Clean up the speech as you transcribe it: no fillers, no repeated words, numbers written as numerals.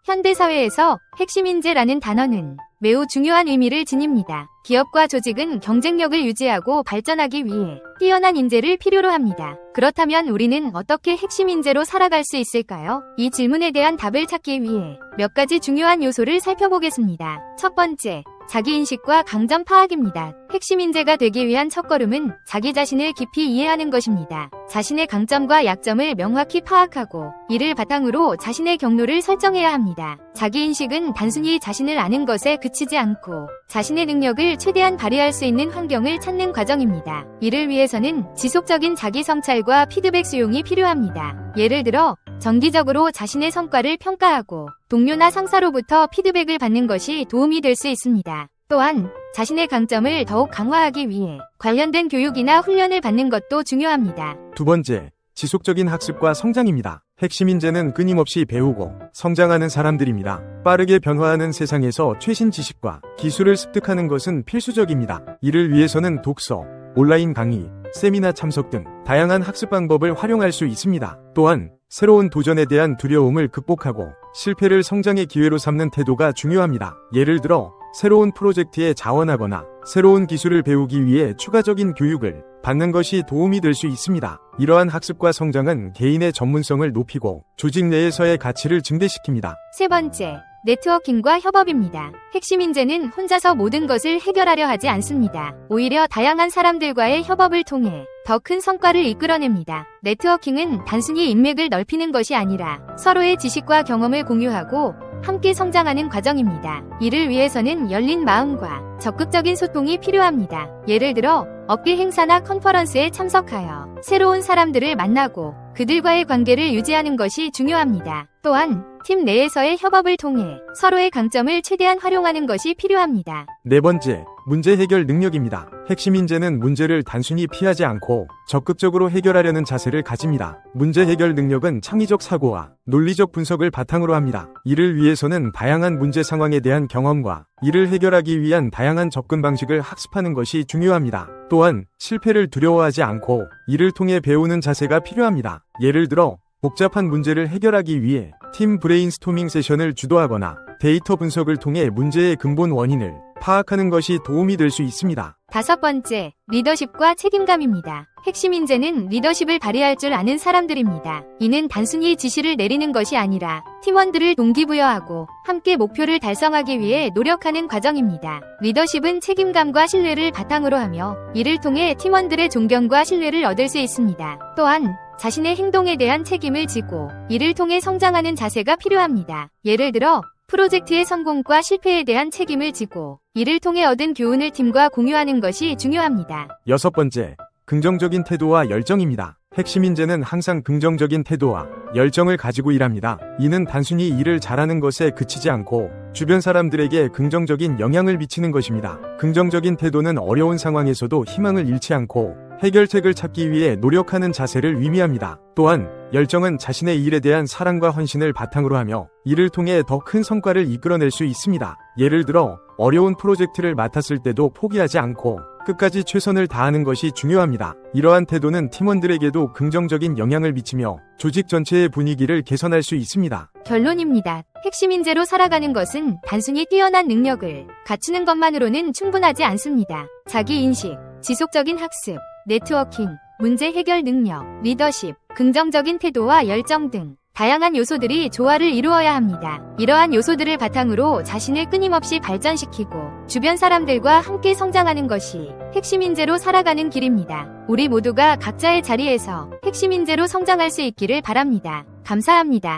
현대사회에서 핵심 인재라는 단어는 매우 중요한 의미를 지닙니다. 기업과 조직은 경쟁력을 유지하고 발전하기 위해 뛰어난 인재를 필요로 합니다. 그렇다면 우리는 어떻게 핵심 인재로 살아갈 수 있을까요? 이 질문에 대한 답을 찾기 위해 몇 가지 중요한 요소를 살펴보겠습니다. 첫 번째, 자기인식과 강점 파악입니다. 핵심 인재가 되기 위한 첫걸음은 자기 자신을 깊이 이해하는 것입니다. 자신의 강점과 약점을 명확히 파악하고 이를 바탕으로 자신의 경로를 설정해야 합니다. 자기인식은 단순히 자신을 아는 것에 그치지 않고 자신의 능력을 최대한 발휘할 수 있는 환경을 찾는 과정입니다. 이를 위해서는 지속적인 자기 성찰과 피드백 수용이 필요합니다. 예를 들어 정기적으로 자신의 성과를 평가하고 동료나 상사로부터 피드백을 받는 것이 도움이 될 수 있습니다. 또한 자신의 강점을 더욱 강화하기 위해 관련된 교육이나 훈련을 받는 것도 중요합니다. 두 번째, 지속적인 학습과 성장입니다. 핵심 인재는 끊임없이 배우고 성장하는 사람들입니다. 빠르게 변화하는 세상에서 최신 지식과 기술을 습득하는 것은 필수적입니다. 이를 위해서는 독서, 온라인 강의, 세미나 참석 등 다양한 학습 방법을 활용할 수 있습니다. 또한 새로운 도전에 대한 두려움을 극복하고 실패를 성장의 기회로 삼는 태도가 중요합니다. 예를 들어 새로운 프로젝트에 자원하거나 새로운 기술을 배우기 위해 추가적인 교육을 받는 것이 도움이 될 수 있습니다. 이러한 학습과 성장은 개인의 전문성을 높이고 조직 내에서의 가치를 증대시킵니다. 세 번째, 네트워킹과 협업입니다. 핵심 인재는 혼자서 모든 것을 해결하려 하지 않습니다. 오히려 다양한 사람들과의 협업을 통해 더 큰 성과를 이끌어냅니다. 네트워킹은 단순히 인맥을 넓히는 것이 아니라 서로의 지식과 경험을 공유하고 함께 성장하는 과정입니다. 이를 위해서는 열린 마음과 적극적인 소통이 필요합니다. 예를 들어 업계 행사나 컨퍼런스에 참석하여 새로운 사람들을 만나고 그들과의 관계를 유지하는 것이 중요합니다. 또한 팀 내에서의 협업을 통해 서로의 강점을 최대한 활용하는 것이 필요합니다. 네 번째, 문제 해결 능력입니다. 핵심 인재는 문제를 단순히 피하지 않고 적극적으로 해결하려는 자세를 가집니다. 문제 해결 능력은 창의적 사고와 논리적 분석을 바탕으로 합니다. 이를 위해서는 다양한 문제 상황에 대한 경험과 이를 해결하기 위한 다양한 접근 방식을 학습하는 것이 중요합니다. 또한 실패를 두려워하지 않고 이를 통해 배우는 자세가 필요합니다. 예를 들어 복잡한 문제를 해결하기 위해 팀 브레인스토밍 세션을 주도하거나 데이터 분석을 통해 문제의 근본 원인을 파악하는 것이 도움이 될 수 있습니다. 다섯 번째, 리더십과 책임감입니다. 핵심 인재는 리더십을 발휘할 줄 아는 사람들입니다. 이는 단순히 지시를 내리는 것이 아니라 팀원들을 동기부여하고 함께 목표를 달성하기 위해 노력하는 과정입니다. 리더십은 책임감과 신뢰를 바탕으로 하며 이를 통해 팀원들의 존경과 신뢰를 얻을 수 있습니다. 또한 자신의 행동에 대한 책임을 지고 이를 통해 성장하는 자세가 필요합니다. 예를 들어 프로젝트의 성공과 실패에 대한 책임을 지고 이를 통해 얻은 교훈을 팀과 공유하는 것이 중요합니다. 여섯 번째, 긍정적인 태도와 열정입니다. 핵심 인재는 항상 긍정적인 태도와 열정을 가지고 일합니다. 이는 단순히 일을 잘하는 것에 그치지 않고 주변 사람들에게 긍정적인 영향을 미치는 것입니다. 긍정적인 태도는 어려운 상황에서도 희망을 잃지 않고 해결책을 찾기 위해 노력하는 자세를 의미합니다. 또한 열정은 자신의 일에 대한 사랑과 헌신을 바탕으로 하며 이를 통해 더 큰 성과를 이끌어낼 수 있습니다. 예를 들어 어려운 프로젝트를 맡았을 때도 포기하지 않고 끝까지 최선을 다하는 것이 중요합니다. 이러한 태도는 팀원들에게도 긍정적인 영향을 미치며 조직 전체의 분위기를 개선할 수 있습니다. 결론입니다. 핵심 인재로 살아가는 것은 단순히 뛰어난 능력을 갖추는 것만으로는 충분하지 않습니다. 자기인식, 지속적인 학습, 네트워킹, 문제 해결 능력, 리더십, 긍정적인 태도와 열정 등 다양한 요소들이 조화를 이루어야 합니다. 이러한 요소들을 바탕으로 자신을 끊임없이 발전시키고 주변 사람들과 함께 성장하는 것이 핵심 인재로 살아가는 길입니다. 우리 모두가 각자의 자리에서 핵심 인재로 성장할 수 있기를 바랍니다. 감사합니다.